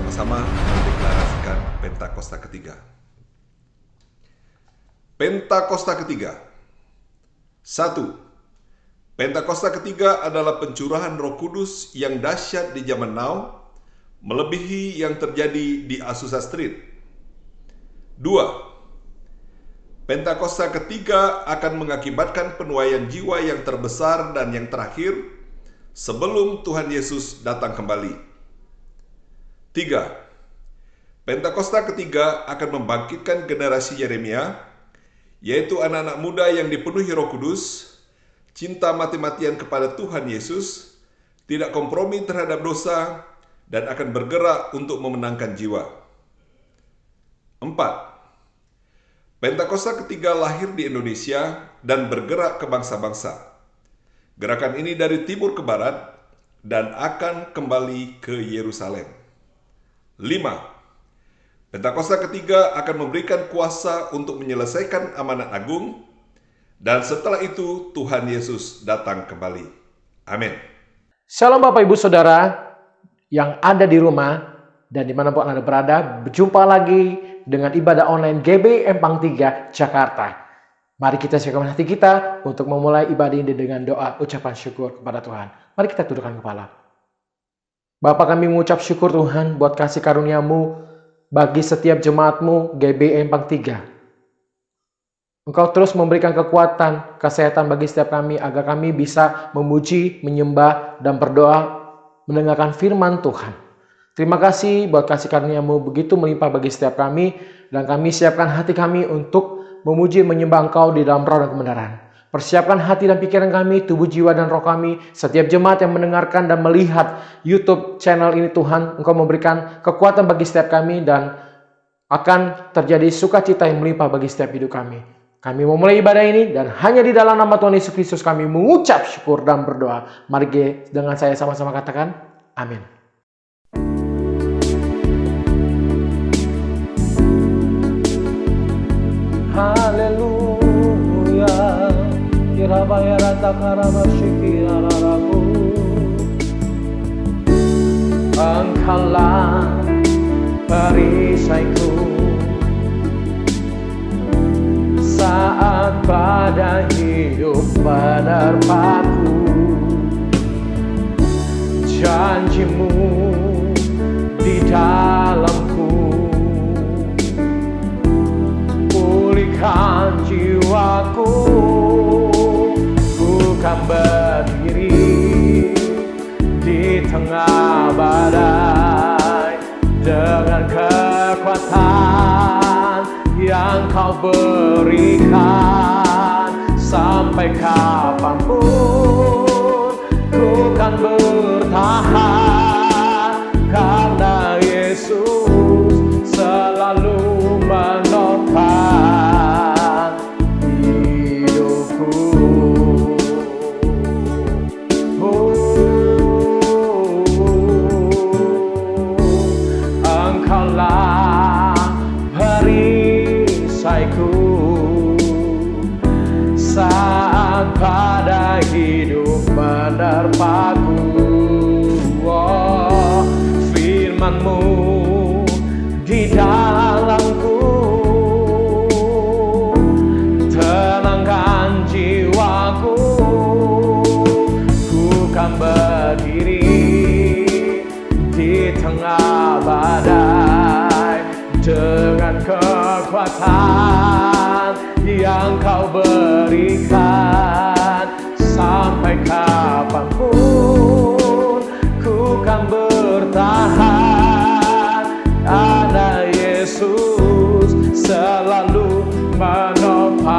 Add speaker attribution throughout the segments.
Speaker 1: bersama-sama mendeklarasikan Pentakosta ketiga. Pentakosta ketiga. 1. Pentakosta ketiga adalah pencurahan Roh Kudus yang dahsyat di zaman now, melebihi yang terjadi di Azusa Street. 2. Pentakosta ketiga akan mengakibatkan penuaian jiwa yang terbesar dan yang terakhir sebelum Tuhan Yesus datang kembali. 3. Pentakosta ketiga akan membangkitkan generasi Yeremia, yaitu anak-anak muda yang dipenuhi Roh Kudus, cinta mati-matian kepada Tuhan Yesus, tidak kompromi terhadap dosa, dan akan bergerak untuk memenangkan jiwa. 4. Pentakosta ketiga lahir di Indonesia dan bergerak ke bangsa-bangsa. Gerakan ini dari timur ke barat dan akan kembali ke Yerusalem. 5. Pentakosta ketiga akan memberikan kuasa untuk menyelesaikan amanat agung, dan setelah itu Tuhan Yesus datang kembali. Amin.
Speaker 2: Shalom Bapak Ibu Saudara yang ada di rumah dan dimanapun Anda berada, berjumpa lagi dengan ibadah online GB Empang 3 Jakarta. Mari kita siapkan hati kita untuk memulai ibadah ini dengan doa ucapan syukur kepada Tuhan. Mari kita tundukkan kepala. Bapa, kami mengucap syukur Tuhan buat kasih karunia-Mu bagi setiap jemaat-Mu GB Empang 3. Engkau terus memberikan kekuatan, kesehatan bagi setiap kami agar kami bisa memuji, menyembah, dan berdoa mendengarkan firman Tuhan. Terima kasih buat kasih karunia-Mu begitu melimpah bagi setiap kami, dan kami siapkan hati kami untuk memuji, menyembah Engkau di dalam roh dan kebenaran. Persiapkan hati dan pikiran kami, tubuh, jiwa, dan roh kami. Setiap jemaat yang mendengarkan dan melihat YouTube channel ini Tuhan, Engkau memberikan kekuatan bagi setiap kami dan akan terjadi sukacita yang melimpah bagi setiap hidup kami. Kami memulai ibadah ini dan hanya di dalam nama Tuhan Yesus Kristus kami mengucap syukur dan berdoa. Mari dengan saya sama-sama katakan, amin. Haleluya. Kirabaya rata karabashiki ararabu. Engkaulah perisaiku saat pada hidup menerpaku. Janji-Mu di dalamku, pulihkan jiwaku. Bukan berdiri di tengah badai dengan kekuatan yang Kau berikan. Sampai kapanpun ku kan bertahan, karena Yesus selalu menopang hidupku. Engkaulah perisaiku saat pada hidup menerpaku. Oh, firman-Mu di dalamku, tenangkan jiwaku. Ku kan berdiri di tengah badai dengan kekuatan yang Kau berikan. Sampai kapanpun ku kan bertahan, karena Yesus selalu menopang.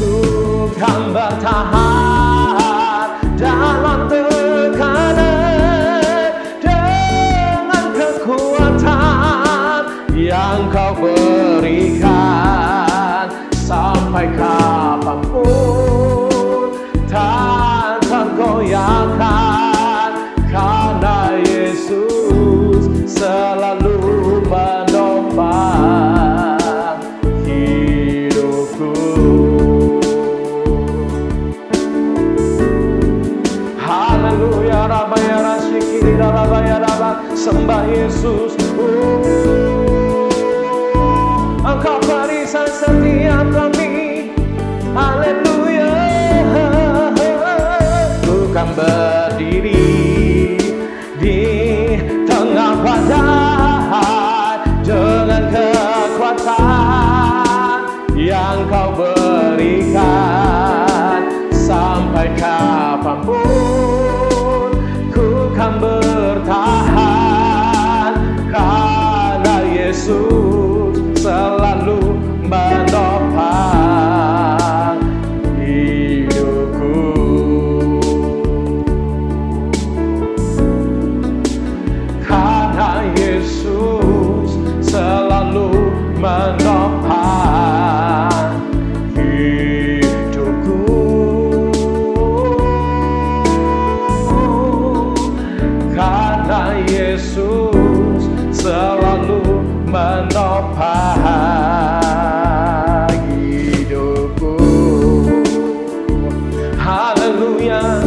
Speaker 2: Ku kan bertahan dalam tekanan dengan kekuatan yang Kau berikan. Sampai kapanpun tak tergoyahkan, karena Yesus selalu menopang hidupku. Haleluya. Rabaya rasyiki rabaya rabah. Sembah hamba Yesus. Engkau perisai setiap kami. Haleluya. Ku kan berdiri di tengah badai dengan kekuatan yang kau berikan. Sampai kapanpun ku kan bertahan, karena Yesus selalu menopang hidupku. Karena Yesus selalu menopang hidupku. Karena Yesus selalu menopang hidupku. Haleluya.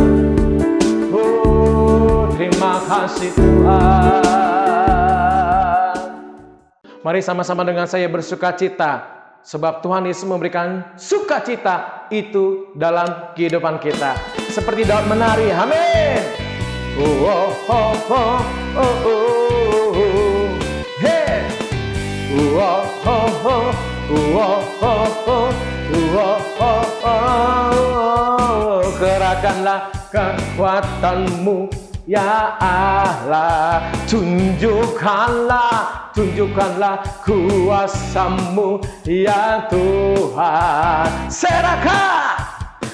Speaker 2: Oh, terima kasih Tuhan. Mari sama-sama dengan saya bersukacita, sebab Tuhan Yesus memberikan sukacita itu dalam kehidupan kita. Seperti Daud menari, amin. Oh, oh, oh, oh, oh, oh. Hey. Oh, oh, oh, oh, oh, oh, oh, oh, oh. Kerahkanlah kekuatanmu, ya Allah. Tunjukkanlah kuasamu, ya Tuhan.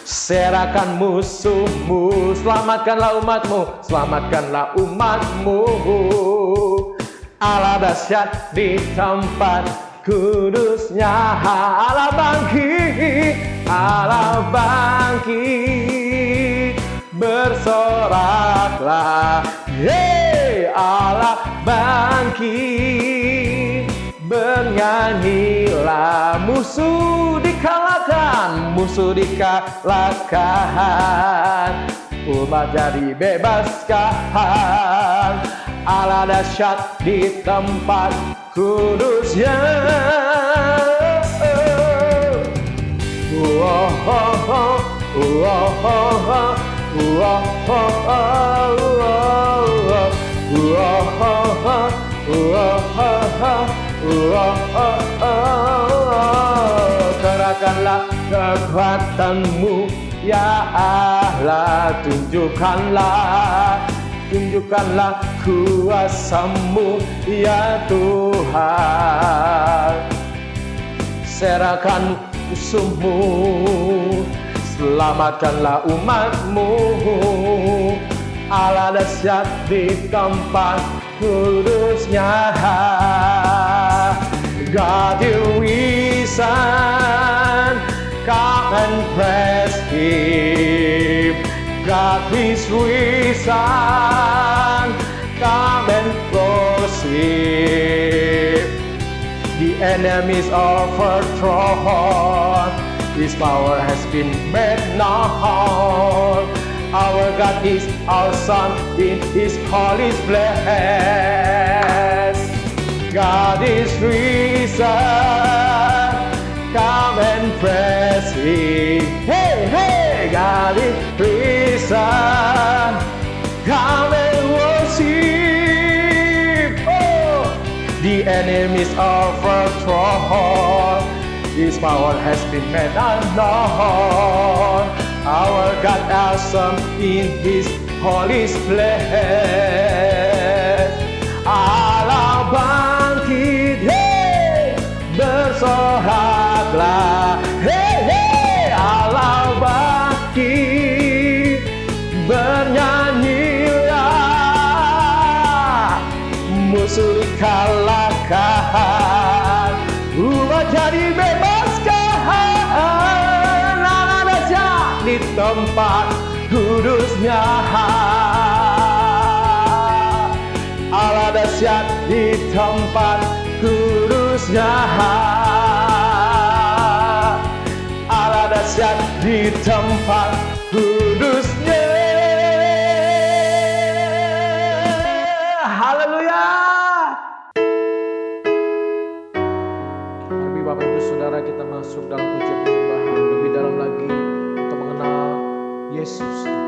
Speaker 2: Serahkan musuhmu, selamatkanlah umatmu. Allah dahsyat di tempat kudusnya. Allah bangkit, bersoraklah. Hey, Allah bangkit, bernyanyilah. Musuh dikalahkan, umat jadi bebaskan. Allah dahsyat di tempat kudusnya. Kerahkanlah kekuatanmu, ya Allah. Tunjukkanlah kuasamu, ya Tuhan. Serahkan musuhmu, selamatkanlah umatmu. Allah dahsyat di tempat kudusnya. God is risen, come and praise Him. God is risen, come and worship. The enemies overthrown, His power has been made known. Our God is awesome in His holy place. God is risen, come and praise Him. Hey, hey, God is risen, come and worship. Oh, the enemies overthrown, His power has been made unknown. Our God awesome in His holy place. Allah bangkit, hey, bersoraklah. Hey, hey, Allah bangkit, bernyanyilah. Musuh dikalahkan, umat jadi bebaskan. Allah dahsyat di tempat kudusnya. Allah dahsyat di tempat kudusnya. Allah dahsyat di tempat kudusnya. Haleluya. kita masuk dalam pujian penyembahan lebih dalam lagi untuk mengenal Yesus.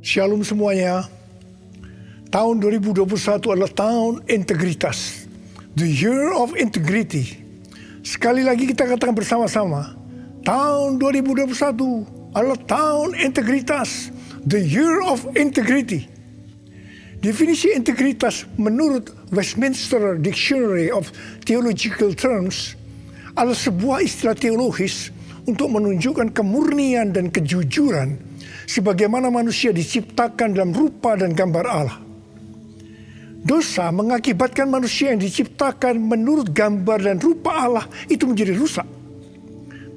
Speaker 3: Shalom semuanya. Tahun 2021 adalah tahun integritas. The Year of Integrity. Sekali lagi kita katakan bersama-sama. Tahun 2021 adalah tahun integritas. The Year of Integrity. Definisi integritas menurut Westminster Dictionary of Theological Terms adalah sebuah istilah teologis untuk menunjukkan kemurnian dan kejujuran sebagaimana manusia diciptakan dalam rupa dan gambar Allah. Dosa mengakibatkan manusia yang diciptakan menurut gambar dan rupa Allah itu menjadi rusak.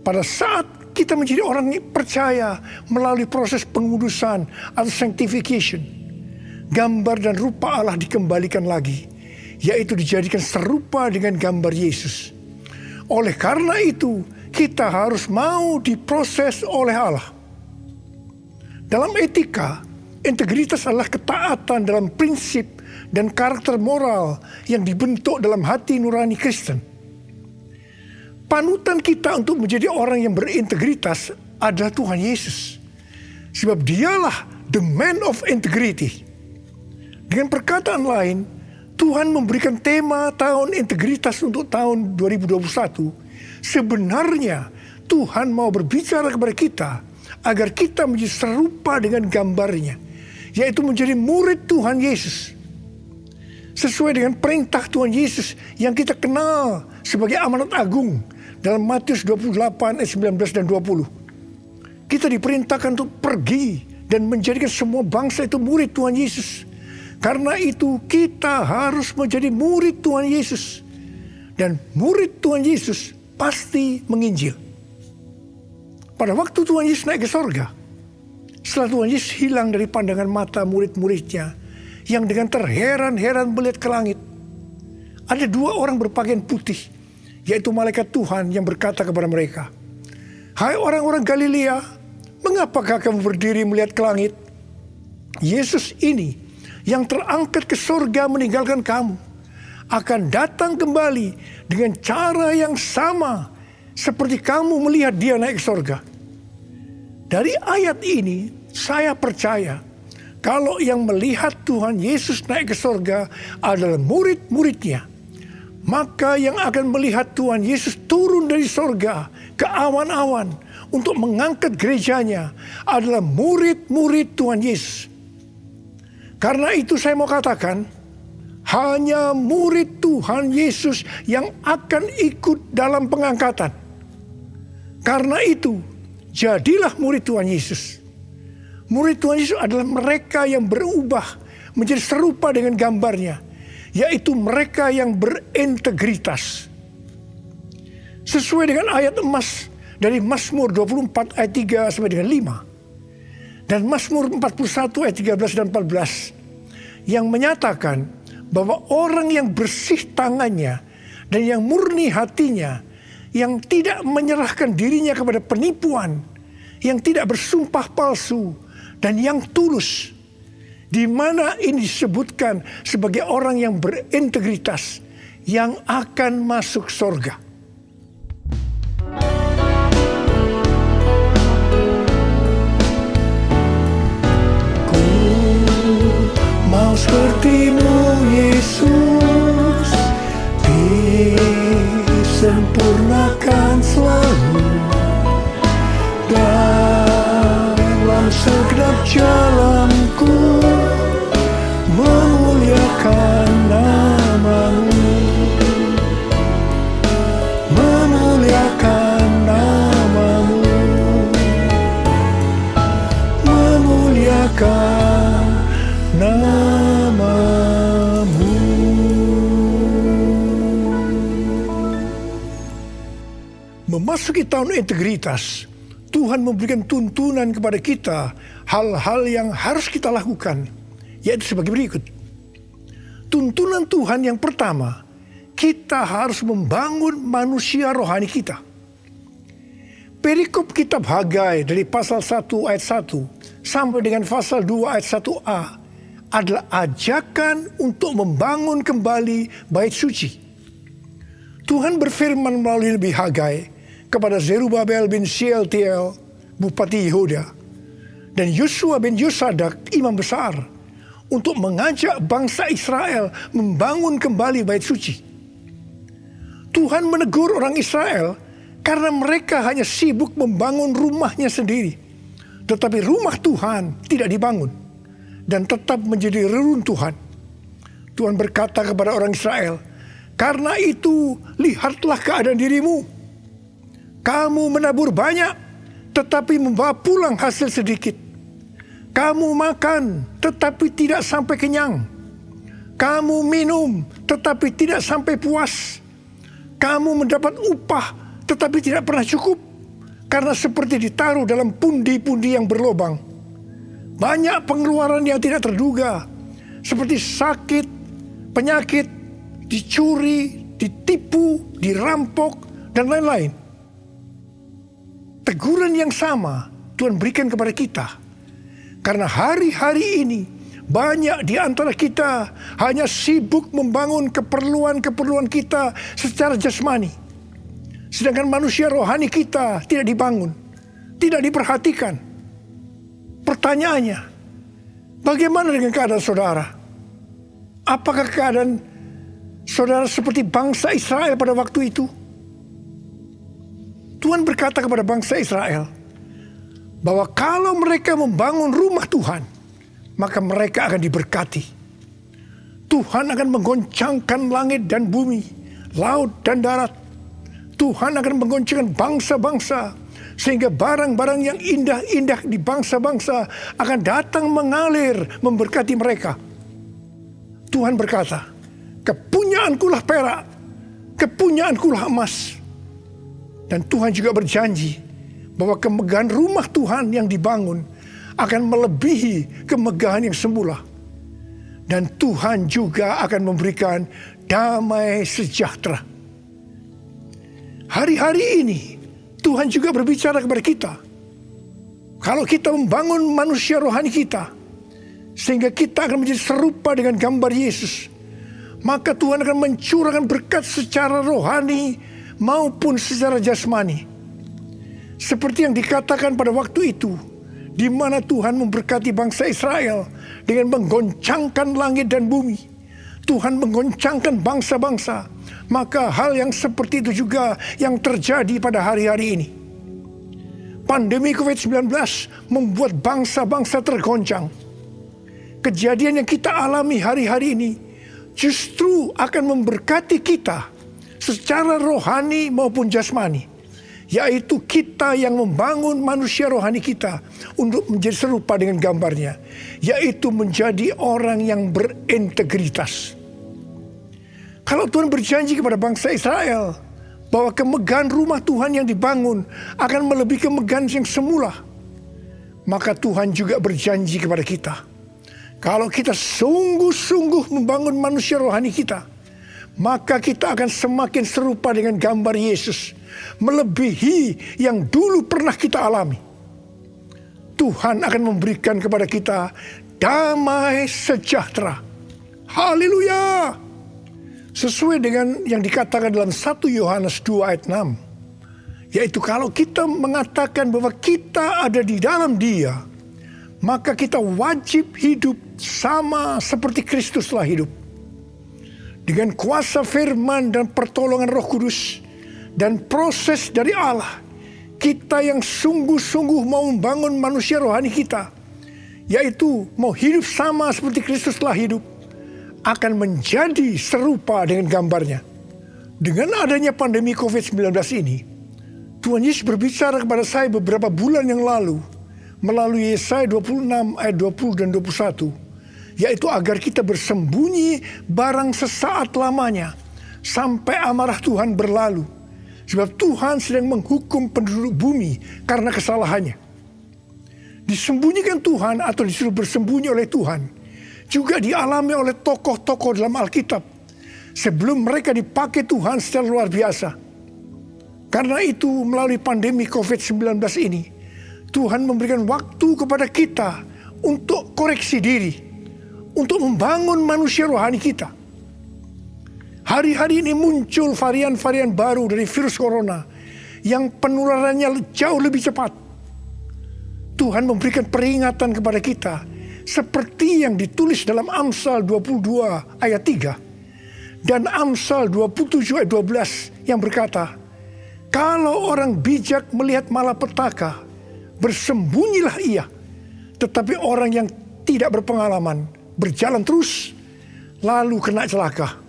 Speaker 3: Pada saat kita menjadi orang yang percaya melalui proses pengudusan atau sanctification, gambar dan rupa Allah dikembalikan lagi, yaitu dijadikan serupa dengan gambar Yesus. Oleh karena itu, kita harus mau diproses oleh Allah. Dalam etika, integritas adalah ketaatan dalam prinsip dan karakter moral yang dibentuk dalam hati nurani Kristen. Panutan kita untuk menjadi orang yang berintegritas adalah Tuhan Yesus. Sebab dialah the man of integrity. Dengan perkataan lain, Tuhan memberikan tema tahun integritas untuk tahun 2021. Sebenarnya Tuhan mau berbicara kepada kita agar kita menjadi serupa dengan gambarnya, yaitu menjadi murid Tuhan Yesus. Sesuai dengan perintah Tuhan Yesus yang kita kenal sebagai amanat agung dalam Matius 28 ayat 19 dan 20. Kita diperintahkan untuk pergi dan menjadikan semua bangsa itu murid Tuhan Yesus. Karena itu kita harus menjadi murid Tuhan Yesus. Dan murid Tuhan Yesus pasti menginjil. Pada waktu Tuhan Yesus naik ke sorga, setelah Tuhan Yesus hilang dari pandangan mata murid-muridnya, yang dengan terheran-heran melihat ke langit, ada dua orang berpakaian putih, yaitu malaikat Tuhan yang berkata kepada mereka, "Hai orang-orang Galilea, mengapakah kamu berdiri melihat ke langit? Yesus ini yang terangkat ke sorga meninggalkan kamu, akan datang kembali dengan cara yang sama seperti kamu melihat dia naik ke sorga." Dari ayat ini saya percaya kalau yang melihat Tuhan Yesus naik ke sorga adalah murid-muridnya, maka yang akan melihat Tuhan Yesus turun dari sorga ke awan-awan untuk mengangkat gerejanya adalah murid-murid Tuhan Yesus. Karena itu saya mau katakan, hanya murid Tuhan Yesus yang akan ikut dalam pengangkatan. Karena itu, jadilah murid Tuhan Yesus. Murid Tuhan Yesus adalah mereka yang berubah menjadi serupa dengan gambarnya, yaitu mereka yang berintegritas. Sesuai dengan ayat emas dari Mazmur 24 ayat 3 sampai dengan 5. Dan Mazmur 41 ayat 13 dan 14 yang menyatakan bahwa orang yang bersih tangannya dan yang murni hatinya, yang tidak menyerahkan dirinya kepada penipuan, yang tidak bersumpah palsu, dan yang tulus, di mana ini disebutkan sebagai orang yang berintegritas yang akan masuk surga. Mau sepertimu Yesus, disempurnakan selalu dalam segenap jalanku, memuliakan namamu, memuliakan namamu, memuliakan namamu. Memasuki tahun integritas, Tuhan memberikan tuntunan kepada kita hal-hal yang harus kita lakukan, yaitu sebagai berikut. Tuntunan Tuhan yang pertama, kita harus membangun manusia rohani kita. Perikop kitab Hagai dari pasal 1 ayat 1 sampai dengan pasal 2 ayat 1a adalah ajakan untuk membangun kembali bait suci. Tuhan berfirman melalui Nabi Hagai kepada Zerubabel bin Shealtiel, Bupati Yehuda, dan Yosua bin Yosadak, imam besar, untuk mengajak bangsa Israel membangun kembali bait suci. Tuhan menegur orang Israel karena mereka hanya sibuk membangun rumahnya sendiri, tetapi rumah Tuhan tidak dibangun dan tetap menjadi reruntuhan. Tuhan berkata kepada orang Israel, "Karena itu lihatlah keadaan dirimu. Kamu menabur banyak, tetapi membawa pulang hasil sedikit. Kamu makan, tetapi tidak sampai kenyang. Kamu minum, tetapi tidak sampai puas. Kamu mendapat upah, tetapi tidak pernah cukup, karena seperti ditaruh dalam pundi-pundi yang berlobang. Banyak pengeluaran yang tidak terduga, seperti sakit, penyakit, dicuri, ditipu, dirampok, dan lain-lain." Teguran yang sama Tuhan berikan kepada kita. Karena hari-hari ini banyak di antara kita hanya sibuk membangun keperluan-keperluan kita secara jasmani. Sedangkan manusia rohani kita tidak dibangun, tidak diperhatikan. Pertanyaannya, bagaimana dengan keadaan saudara? Apakah keadaan saudara seperti bangsa Israel pada waktu itu? Tuhan berkata kepada bangsa Israel bahwa kalau mereka membangun rumah Tuhan, maka mereka akan diberkati. Tuhan akan menggoncangkan langit dan bumi, laut dan darat. Tuhan akan menggoncangkan bangsa-bangsa, sehingga barang-barang yang indah-indah di bangsa-bangsa akan datang mengalir memberkati mereka. Tuhan berkata, kepunyaankulah perak, kepunyaankulah emas. Dan Tuhan juga berjanji bahwa kemegahan rumah Tuhan yang dibangun akan melebihi kemegahan yang semula. Dan Tuhan juga akan memberikan damai sejahtera. Hari-hari ini Tuhan juga berbicara kepada kita. Kalau kita membangun manusia rohani kita, sehingga kita akan menjadi serupa dengan gambar Yesus, maka Tuhan akan mencurahkan berkat secara rohani maupun secara jasmani. Seperti yang dikatakan pada waktu itu, di mana Tuhan memberkati bangsa Israel dengan menggoncangkan langit dan bumi. Tuhan menggoncangkan bangsa-bangsa. Maka hal yang seperti itu juga yang terjadi pada hari-hari ini. Pandemi COVID-19 membuat bangsa-bangsa tergoncang. Kejadian yang kita alami hari-hari ini justru akan memberkati kita secara rohani maupun jasmani, yaitu kita yang membangun manusia rohani kita untuk menjadi serupa dengan gambarnya, yaitu menjadi orang yang berintegritas. Kalau Tuhan berjanji kepada bangsa Israel bahwa kemegahan rumah Tuhan yang dibangun akan melebihi kemegahan yang semula, maka Tuhan juga berjanji kepada kita, kalau kita sungguh-sungguh membangun manusia rohani kita, maka kita akan semakin serupa dengan gambar Yesus, melebihi yang dulu pernah kita alami. Tuhan akan memberikan kepada kita damai sejahtera. Haleluya! Sesuai dengan yang dikatakan dalam 1 Yohanes 2 ayat 6. Yaitu kalau kita mengatakan bahwa kita ada di dalam Dia, maka kita wajib hidup sama seperti Kristus telah hidup. Dengan kuasa firman dan pertolongan Roh Kudus dan proses dari Allah, kita yang sungguh-sungguh mau membangun manusia rohani kita, yaitu mau hidup sama seperti Kristus telah hidup, akan menjadi serupa dengan gambarnya. Dengan adanya pandemi COVID-19 ini, Tuhan Yesus berbicara kepada saya beberapa bulan yang lalu melalui Yesaya 26 ayat 20 dan 21. Yaitu agar kita bersembunyi barang sesaat lamanya sampai amarah Tuhan berlalu. Sebab Tuhan sedang menghukum penduduk bumi karena kesalahannya. Disembunyikan Tuhan atau disuruh bersembunyi oleh Tuhan juga dialami oleh tokoh-tokoh dalam Alkitab sebelum mereka dipakai Tuhan secara luar biasa. Karena itu melalui pandemi COVID-19 ini, Tuhan memberikan waktu kepada kita untuk koreksi diri, untuk membangun manusia rohani kita. Hari-hari ini muncul varian-varian baru dari virus corona yang penularannya jauh lebih cepat. Tuhan memberikan peringatan kepada kita seperti yang ditulis dalam Amsal 22 ayat 3 dan Amsal 27 ayat 12 yang berkata, kalau orang bijak melihat malapetaka, bersembunyilah ia. Tetapi orang yang tidak berpengalaman berjalan terus, lalu kena celaka.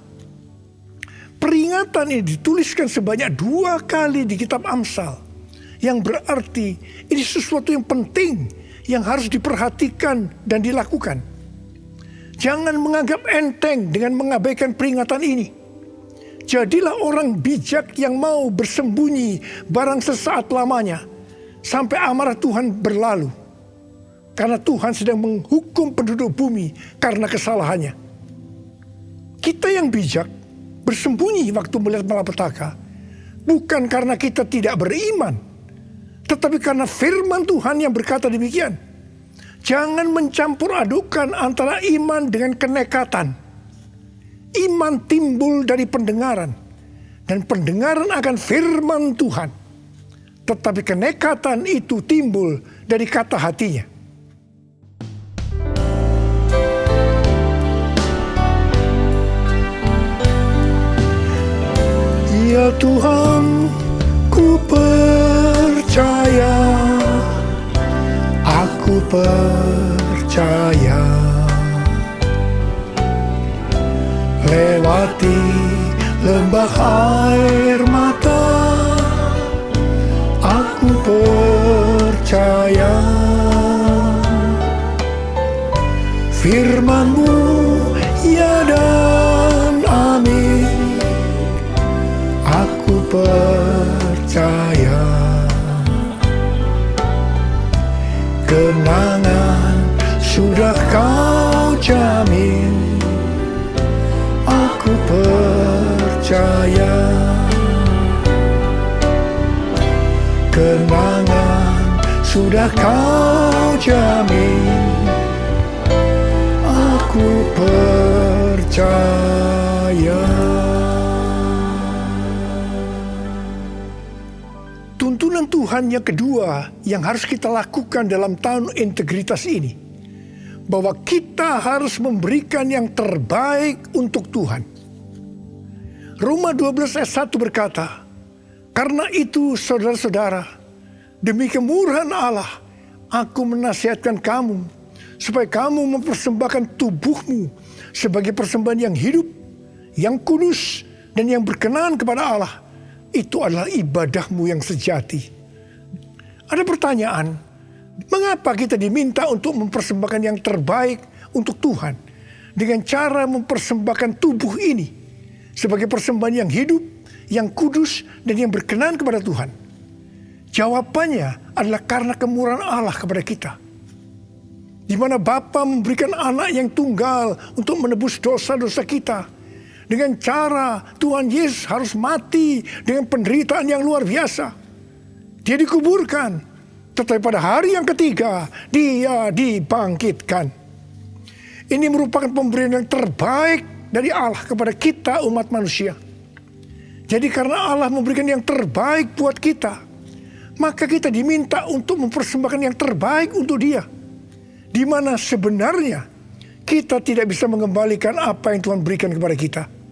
Speaker 3: Peringatan ini dituliskan sebanyak 2 kali di kitab Amsal, yang berarti ini sesuatu yang penting yang harus diperhatikan dan dilakukan. Jangan menganggap enteng dengan mengabaikan peringatan ini. Jadilah orang bijak yang mau bersembunyi barang sesaat lamanya sampai amarah Tuhan berlalu. Karena Tuhan sedang menghukum penduduk bumi karena kesalahannya. Kita yang bijak bersembunyi waktu melihat malapetaka, bukan karena kita tidak beriman, tetapi karena firman Tuhan yang berkata demikian. Jangan mencampur adukan antara iman dengan kenekatan. Iman timbul dari pendengaran, dan pendengaran akan firman Tuhan. Tetapi kenekatan itu timbul dari kata hatinya. Tuhan, ku percaya, aku percaya. Lewati lembah air mata, aku percaya. Firman-Mu ya dan amin, aku percaya. Kenangan sudah Kau jamin, aku percaya. Kenangan sudah Kau jamin, aku percaya. Tuntunan Tuhan yang kedua yang harus kita lakukan dalam tahun integritas ini, bahwa kita harus memberikan yang terbaik untuk Tuhan. Roma 12 ayat 1 berkata, karena itu saudara-saudara, demi kemurahan Allah, aku menasihatkan kamu, supaya kamu mempersembahkan tubuhmu sebagai persembahan yang hidup, yang kudus, dan yang berkenan kepada Allah. Itu adalah ibadahmu yang sejati. Ada pertanyaan, mengapa kita diminta untuk mempersembahkan yang terbaik untuk Tuhan dengan cara mempersembahkan tubuh ini sebagai persembahan yang hidup, yang kudus, dan yang berkenan kepada Tuhan? Jawabannya adalah karena kemurahan Allah kepada kita, di mana Bapa memberikan anak yang tunggal untuk menebus dosa-dosa kita. Dengan cara Tuhan Yesus harus mati dengan penderitaan yang luar biasa. Dia dikuburkan, tetapi pada hari yang ketiga Dia dibangkitkan. Ini merupakan pemberian yang terbaik dari Allah kepada kita umat manusia. Jadi karena Allah memberikan yang terbaik buat kita, maka kita diminta untuk mempersembahkan yang terbaik untuk Dia. Di mana sebenarnya kita tidak bisa mengembalikan apa yang Tuhan berikan kepada kita.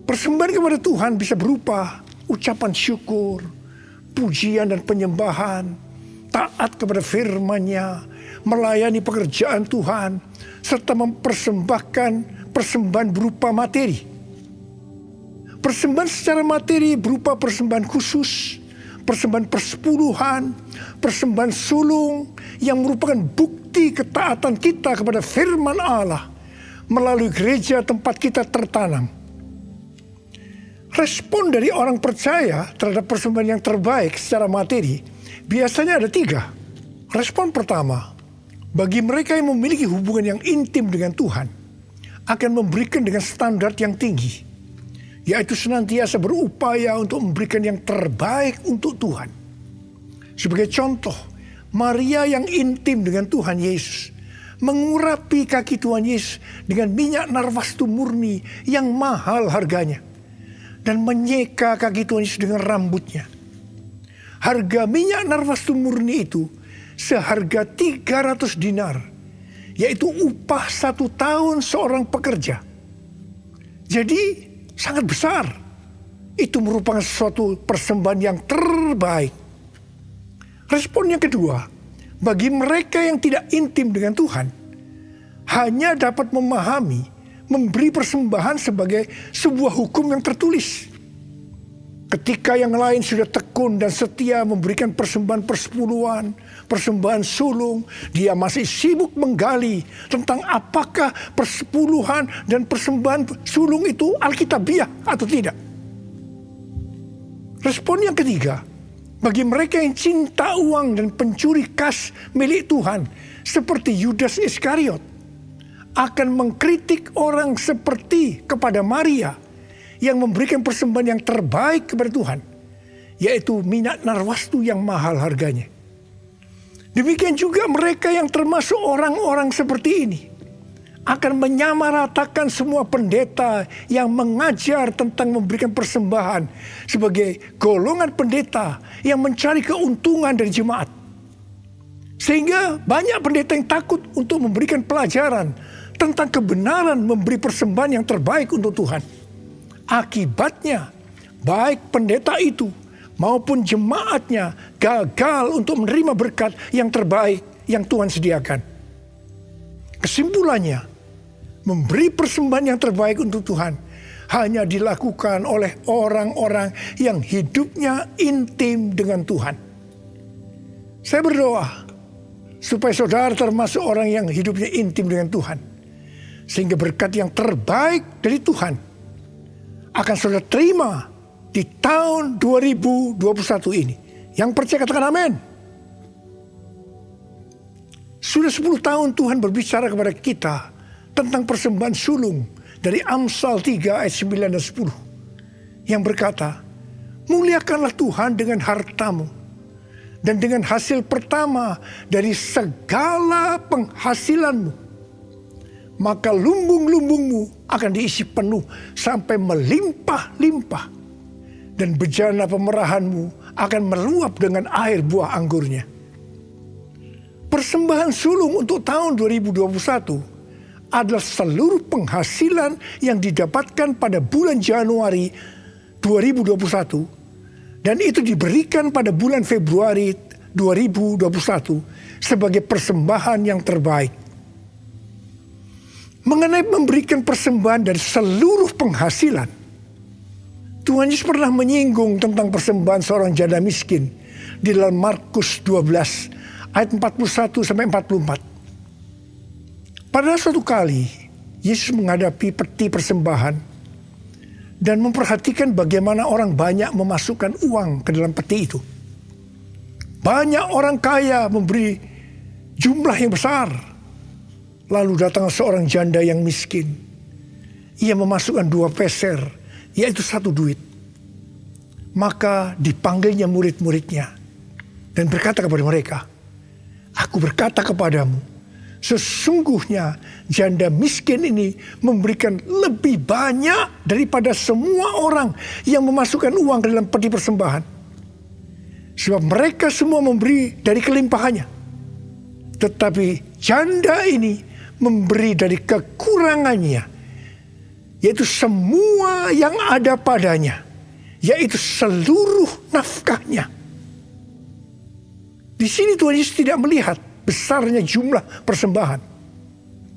Speaker 3: Persembahan kepada Tuhan bisa berupa ucapan syukur, pujian dan penyembahan, taat kepada firman-Nya, melayani pekerjaan Tuhan, serta mempersembahkan persembahan berupa materi. Persembahan secara materi berupa persembahan khusus, persembahan persepuluhan, persembahan sulung yang merupakan bukti ketaatan kita kepada firman Allah melalui gereja tempat kita tertanam. Respon dari orang percaya terhadap persembahan yang terbaik secara materi biasanya ada 3. Respon pertama, bagi mereka yang memiliki hubungan yang intim dengan Tuhan, akan memberikan dengan standar yang tinggi, yaitu senantiasa berupaya untuk memberikan yang terbaik untuk Tuhan. Sebagai contoh, Maria yang intim dengan Tuhan Yesus mengurapi kaki Tuhan Yesus dengan minyak narwastu murni yang mahal harganya, dan menyeka kaki Tuhan Yesus dengan rambutnya. Harga minyak narwastu murni itu seharga 300 dinar, yaitu upah 1 tahun seorang pekerja. Jadi sangat besar. Itu merupakan suatu persembahan yang terbaik. Respon yang kedua, bagi mereka yang tidak intim dengan Tuhan, hanya dapat memahami memberi persembahan sebagai sebuah hukum yang tertulis. Ketika yang lain sudah tekun dan setia memberikan persembahan persepuluhan, persembahan sulung, dia masih sibuk menggali tentang apakah persepuluhan dan persembahan sulung itu alkitabiah atau tidak. Respon yang ketiga, bagi mereka yang cinta uang dan pencuri kas milik Tuhan, seperti Yudas Iskariot, akan mengkritik orang seperti kepada Maria yang memberikan persembahan yang terbaik kepada Tuhan, yaitu minyak narwastu yang mahal harganya. Demikian juga mereka yang termasuk orang-orang seperti ini akan menyamaratakan semua pendeta yang mengajar tentang memberikan persembahan sebagai golongan pendeta yang mencari keuntungan dari jemaat. Sehingga banyak pendeta yang takut untuk memberikan pelajaran tentang kebenaran memberi persembahan yang terbaik untuk Tuhan. Akibatnya, baik pendeta itu maupun jemaatnya gagal untuk menerima berkat yang terbaik yang Tuhan sediakan. Kesimpulannya, memberi persembahan yang terbaik untuk Tuhan hanya dilakukan oleh orang-orang yang hidupnya intim dengan Tuhan. Saya berdoa supaya saudara termasuk orang yang hidupnya intim dengan Tuhan, sehingga berkat yang terbaik dari Tuhan akan saudara terima di tahun 2021 ini. Yang percaya katakan amin. Sudah 10 tahun Tuhan berbicara kepada kita tentang persembahan sulung dari Amsal 3 ayat 9 dan 10. Yang berkata, muliakanlah Tuhan dengan hartamu dan dengan hasil pertama dari segala penghasilanmu. Maka lumbung-lumbungmu akan diisi penuh sampai melimpah-limpah. Dan bejana pemerahanmu akan meluap dengan air buah anggurnya. Persembahan sulung untuk tahun 2021 adalah seluruh penghasilan yang didapatkan pada bulan Januari 2021. Dan itu diberikan pada bulan Februari 2021 sebagai persembahan yang terbaik. Mengenai memberikan persembahan dari seluruh penghasilan, Tuhan Yesus pernah menyinggung tentang persembahan seorang janda miskin di dalam Markus 12 ayat 41 sampai 44. Pada suatu kali, Yesus menghadapi peti persembahan dan memperhatikan bagaimana orang banyak memasukkan uang ke dalam peti itu. Banyak orang kaya memberi jumlah yang besar. Lalu datang seorang janda yang miskin. Ia memasukkan 2 peser, yaitu 1 duit. Maka dipanggilnya murid-muridnya dan berkata kepada mereka, aku berkata kepadamu, sesungguhnya janda miskin ini memberikan lebih banyak daripada semua orang yang memasukkan uang ke dalam peti persembahan. Sebab mereka semua memberi dari kelimpahannya. Tetapi janda ini memberi dari kekurangannya, yaitu semua yang ada padanya, yaitu seluruh nafkahnya. Di sini Tuhan Yesus tidak melihat besarnya jumlah persembahan,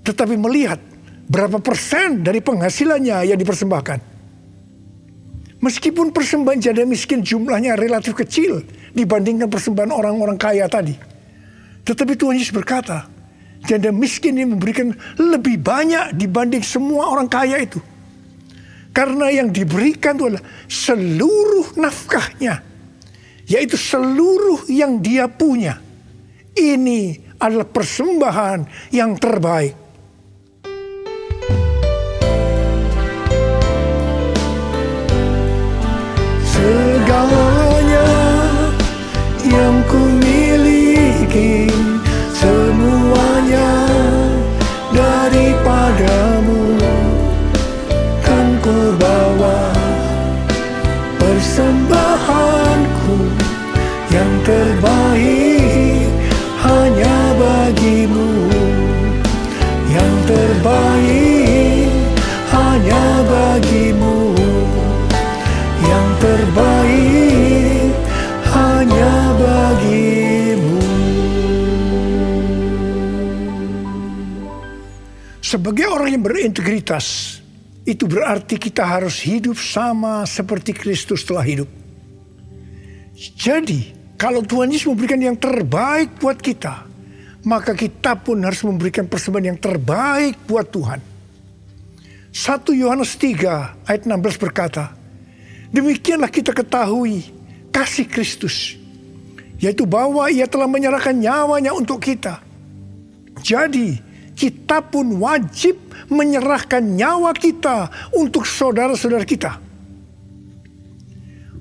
Speaker 3: tetapi melihat berapa persen dari penghasilannya yang dipersembahkan. Meskipun persembahan janda miskin jumlahnya relatif kecil dibandingkan persembahan orang-orang kaya tadi, tetapi Tuhan Yesus berkata, janda miskin ini memberikan lebih banyak dibanding semua orang kaya itu. Karena yang diberikan itu adalah seluruh nafkahnya, yaitu seluruh yang dia punya. Ini adalah persembahan yang terbaik. Segalanya yang ku miliki, semuanya daripadamu, kan ku bawa persembahanku yang terbaik hanya bagimu, yang terbaik hanya bagimu, yang terbaik hanya bagimu. Sebagai orang yang berintegritas, itu berarti kita harus hidup sama seperti Kristus telah hidup. Jadi, kalau Tuhan Yesus memberikan yang terbaik buat kita, maka kita pun harus memberikan persembahan yang terbaik buat Tuhan. 1 Yohanes 3 ayat 16 berkata, demikianlah kita ketahui kasih Kristus, yaitu bahwa ia telah menyerahkan nyawanya untuk kita. Jadi, kita pun wajib menyerahkan nyawa kita untuk saudara-saudara kita.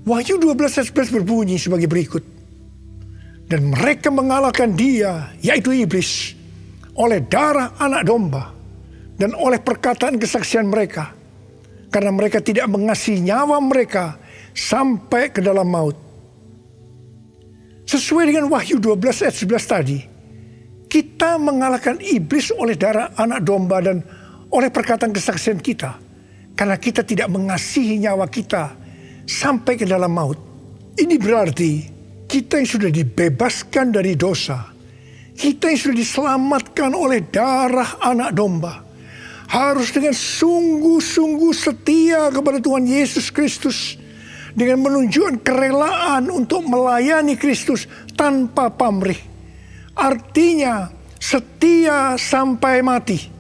Speaker 3: Wahyu 12 ayat 11 berbunyi sebagai berikut. Dan mereka mengalahkan dia, yaitu iblis, oleh darah anak domba dan oleh perkataan kesaksian mereka. Karena mereka tidak mengasihi nyawa mereka sampai ke dalam maut. Sesuai dengan Wahyu 12 ayat 11 tadi, kita mengalahkan iblis oleh darah anak domba dan oleh perkataan kesaksian kita. Karena kita tidak mengasihi nyawa kita sampai ke dalam maut. Ini berarti kita yang sudah dibebaskan dari dosa, kita yang sudah diselamatkan oleh darah anak domba, harus dengan sungguh-sungguh setia kepada Tuhan Yesus Kristus, dengan menunjukkan kerelaan untuk melayani Kristus tanpa pamrih. Artinya setia sampai mati.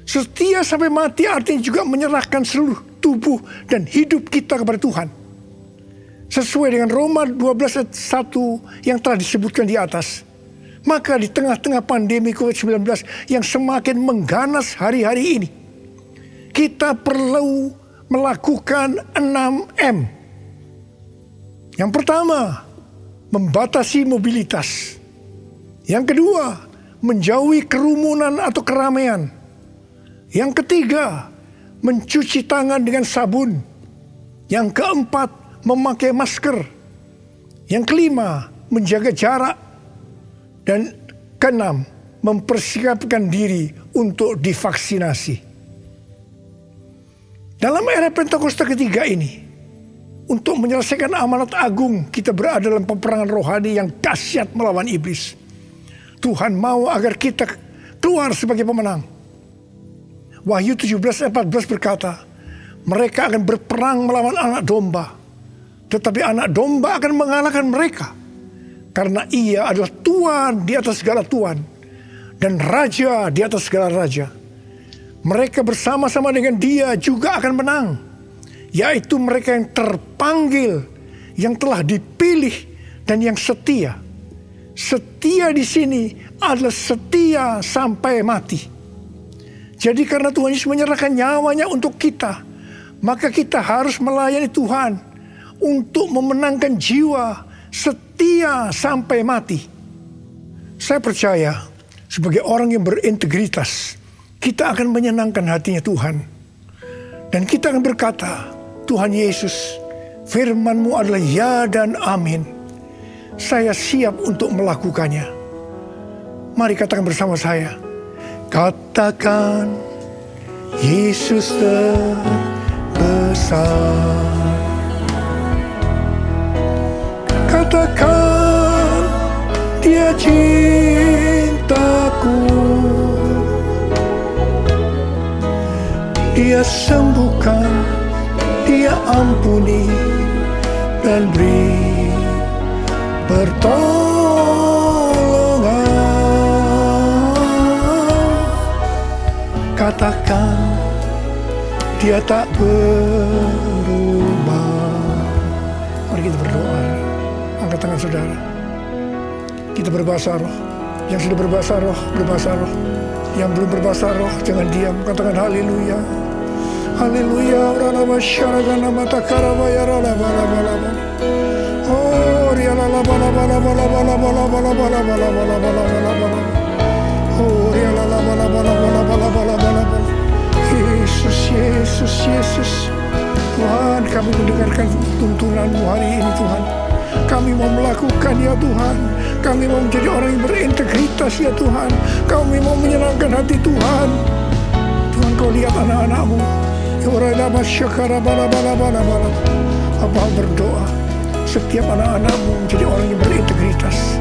Speaker 3: Setia sampai mati artinya juga menyerahkan seluruh tubuh dan hidup kita kepada Tuhan. Sesuai dengan Roma 12 ayat 1 yang telah disebutkan di atas. Maka di tengah-tengah pandemi COVID-19 yang semakin mengganas hari-hari ini, kita perlu melakukan 6M. Yang pertama, membatasi mobilitas. Yang kedua, menjauhi kerumunan atau keramaian. Yang ketiga, mencuci tangan dengan sabun. Yang keempat, memakai masker. Yang kelima, menjaga jarak. Dan keenam, mempersiapkan diri untuk divaksinasi. Dalam era Pentakosta ketiga ini, untuk menyelesaikan amanat agung, kita berada dalam peperangan rohani yang dahsyat melawan iblis. Tuhan mau agar kita keluar sebagai pemenang. Wahyu 17 ayat 14 berkata, mereka akan berperang melawan anak domba, tetapi anak domba akan mengalahkan mereka, karena ia adalah Tuhan di atas segala Tuhan, dan Raja di atas segala Raja. Mereka bersama-sama dengan dia juga akan menang, yaitu mereka yang terpanggil, yang telah dipilih, dan yang setia. Setia di sini adalah setia sampai mati. Jadi karena Tuhan Yesus menyerahkan nyawanya untuk kita, maka kita harus melayani Tuhan untuk memenangkan jiwa, setia sampai mati. Saya percaya sebagai orang yang berintegritas, kita akan menyenangkan hatinya Tuhan. Dan kita akan berkata, Tuhan Yesus, firman-Mu adalah ya dan amin. Saya siap untuk melakukannya. Mari katakan bersama saya. Katakan, Yesus terbesar. Katakan, Dia cintaku. Dia sembuhkan, Dia ampuni, dan beri pertolongan. Katakan, Dia tak berubah. Mari kita berdoa. Angkat tangan saudara. Kita berbahasa roh. Yang sudah berbahasa roh, berbahasa roh. Yang belum berbahasa roh, jangan diam. Katakan haleluya. Haleluya. Rana masyarakat mata karabaya rana bala bala bala. Oh, riala la bala bala bala bala bala bala bala bala bala bala bala bala. Oh, riala la bala bala bala bala bala bala bala. Yesus, Yesus, Yesus. Tuhan, kami mendengarkan tuntunan-Mu hari ini Tuhan. Kami mau melakukan ya Tuhan. Kami mau menjadi orang yang berintegritas ya Tuhan. Kami mau menyenangkan hati Tuhan. Tuhan, Kau lihat anak-anak-Mu. Bapa berdoa, setiap anak-anak-Mu menjadi orang yang berintegritas.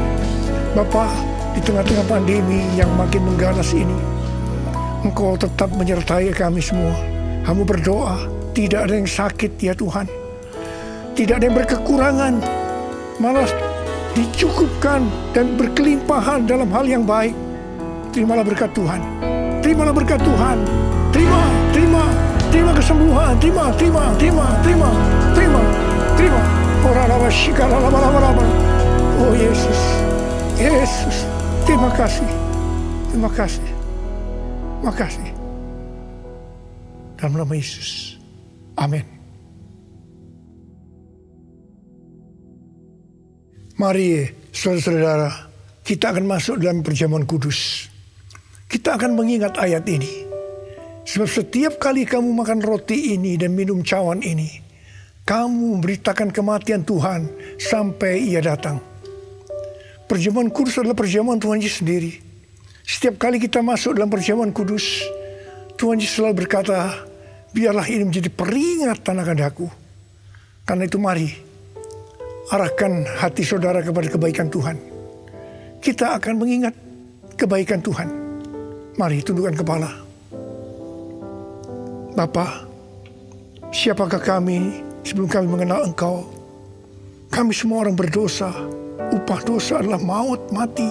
Speaker 3: Bapa, di tengah-tengah pandemi yang makin mengganas ini, Engkau tetap menyertai kami semua. Kami berdoa, tidak ada yang sakit ya Tuhan. Tidak ada yang berkekurangan, malah dicukupkan dan berkelimpahan dalam hal yang baik. Terimalah berkat Tuhan. Terimalah berkat Tuhan. Terima kesembuhan. Terima. Oh Yesus. Terima kasih. Dalam nama Yesus. Amin. Mari saudara-saudara, kita akan masuk dalam perjamuan kudus. Kita akan mengingat ayat ini. Sebab setiap kali kamu makan roti ini dan minum cawan ini, kamu memberitakan kematian Tuhan sampai Ia datang. Perjamuan kudus adalah perjamuan Tuhan Yesus sendiri. Setiap kali kita masuk dalam perjamuan kudus, Tuhan Yesus selalu berkata, biarlah ini menjadi peringatan akan aku. Karena itu mari arahkan hati saudara kepada kebaikan Tuhan. Kita akan mengingat kebaikan Tuhan. Mari tundukkan kepala. Bapa, siapakah kami sebelum kami mengenal Engkau? Kami semua orang berdosa. Upah dosa adalah maut, mati.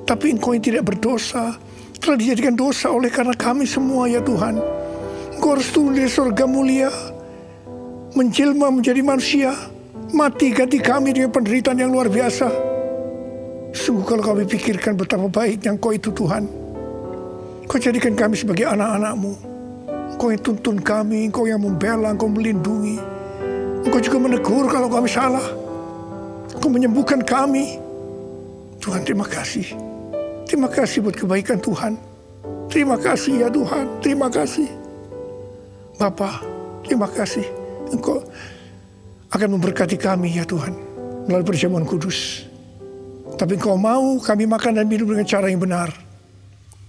Speaker 3: Tapi Engkau yang tidak berdosa telah dijadikan dosa oleh karena kami semua, ya Tuhan. Engkau harus turun dari surga mulia, menjelma menjadi manusia, mati ganti kami dengan penderitaan yang luar biasa. Sungguh kalau kami pikirkan betapa baiknya Engkau itu, Tuhan. Engkau jadikan kami sebagai anak-anak-Mu. Engkau yang tuntun kami, Engkau yang membela, Engkau melindungi. Engkau juga menegur kalau kami salah. Engkau menyembuhkan kami. Tuhan, terima kasih. Terima kasih buat kebaikan Tuhan. Terima kasih ya Tuhan. Terima kasih. Bapa, terima kasih. Engkau akan memberkati kami ya Tuhan melalui perjamuan kudus. Tapi Engkau mau kami makan dan minum dengan cara yang benar.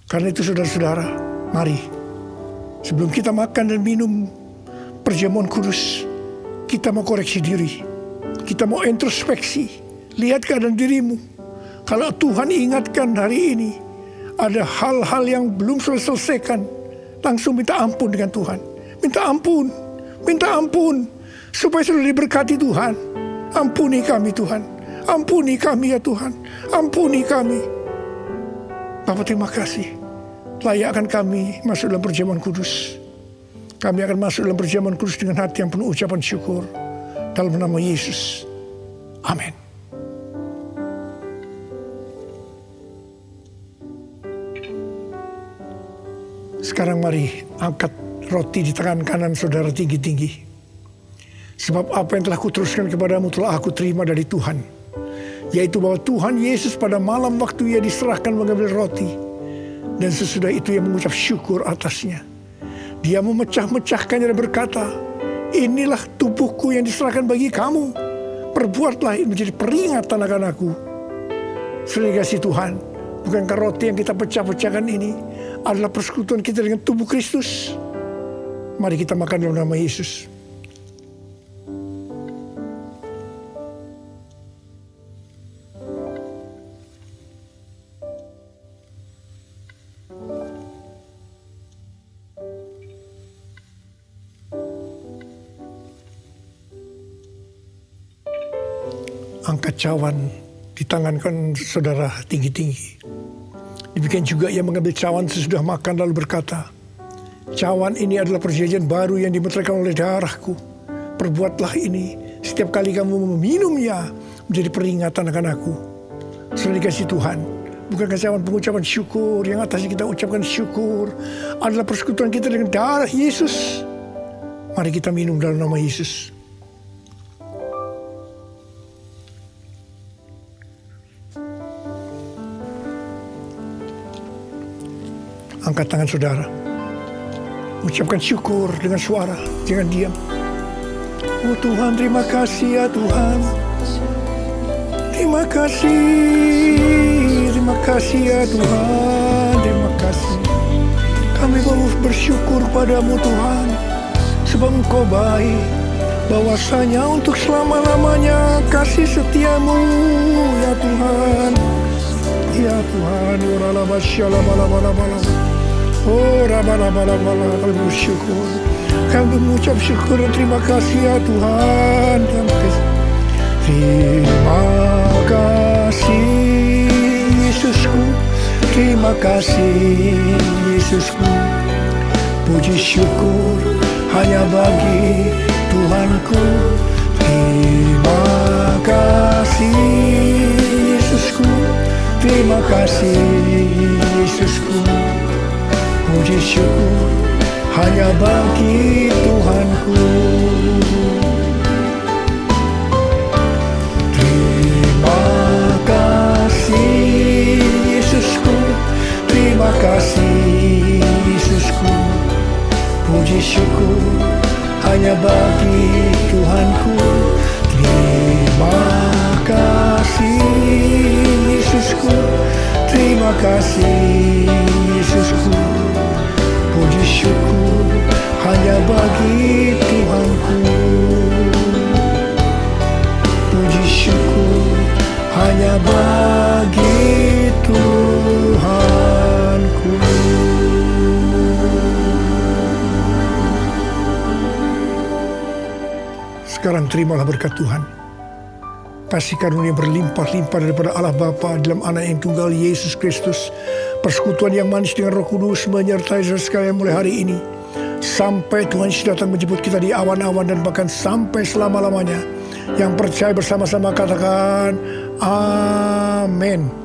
Speaker 3: Karena itu saudara-saudara, mari sebelum kita makan dan minum perjamuan kudus, kita mau koreksi diri. Kita mau introspeksi. Lihat keadaan dirimu. Kalau Tuhan ingatkan hari ini ada hal-hal yang belum selesaikan, langsung minta ampun dengan Tuhan. Minta ampun. Minta ampun. Supaya sudah diberkati Tuhan. Ampuni kami Tuhan. Ampuni kami ya Tuhan. Ampuni kami. Bapa, terima kasih. Layakkan kami masuk dalam perjamuan kudus. Kami akan masuk dalam perjamuan kudus dengan hati yang penuh ucapan syukur. Dalam nama Yesus. Amin. Sekarang mari angkat roti di tangan kanan saudara tinggi-tinggi. Sebab apa yang telah kuteruskan kepadamu telah aku terima dari Tuhan. Yaitu bahwa Tuhan Yesus pada malam waktu ia diserahkan mengambil roti. Dan sesudah itu ia mengucap syukur atasnya. Dia memecah-mecahkannya dan berkata, inilah tubuhku yang diserahkan bagi kamu. Perbuatlah ini menjadi peringatan akan aku. Saudara kasih Tuhan, bukankah roti yang kita pecah-pecahkan ini adalah persekutuan kita dengan tubuh Kristus? Mari kita makan dalam nama Yesus. Angkat cawan di tangan kan saudara tinggi-tinggi. Demikian juga ia mengambil cawan sesudah makan lalu berkata, cawan ini adalah perjanjian baru yang dimeteraikan oleh darahku. Perbuatlah ini setiap kali kamu meminumnya menjadi peringatan akan aku. Saudara dikasih Tuhan, bukankah cawan pengucapan syukur yang atasnya kita ucapkan syukur adalah persekutuan kita dengan darah Yesus? Mari kita minum dalam nama Yesus. Angkat tangan saudara. Ucapkan syukur dengan suara, jangan diam. Oh Tuhan, terima kasih ya Tuhan. Terima kasih. Terima kasih ya Tuhan. Terima kasih. Kami mau bersyukur padamu Tuhan. Sebab Engkau baik. Bahwasanya untuk selama-lamanya kasih setiamu ya Tuhan. Ya Tuhan. Oh, rabala-bala-bala, kami bersyukur. Kami mengucap syukur dan terima kasih ya Tuhan. Terima kasih Yesusku. Terima kasih Yesusku. Puji syukur hanya bagi Tuhanku. Terima kasih Yesusku. Terima kasih Yesusku. Puji syukur hanya bagi Tuhanku. Terima kasih Yesusku. Terima kasih Yesusku. Puji syukur hanya bagi Tuhanku. Terima kasih Yesusku. Terima kasih Yesusku. Puji syukur hanya bagi Tuhanku. hanya bagi Tuhanku. Sekarang terimalah berkat Tuhan. Kasih karunia berlimpah-limpah daripada Allah Bapa dalam Anak yang tunggal Yesus Kristus. Persekutuan yang manis dengan Roh Kudus menyertai saudara sekalian mulai hari ini. Sampai Tuhan Yesus datang menjemput kita di awan-awan dan bahkan sampai selama-lamanya. Yang percaya bersama-sama katakan amin.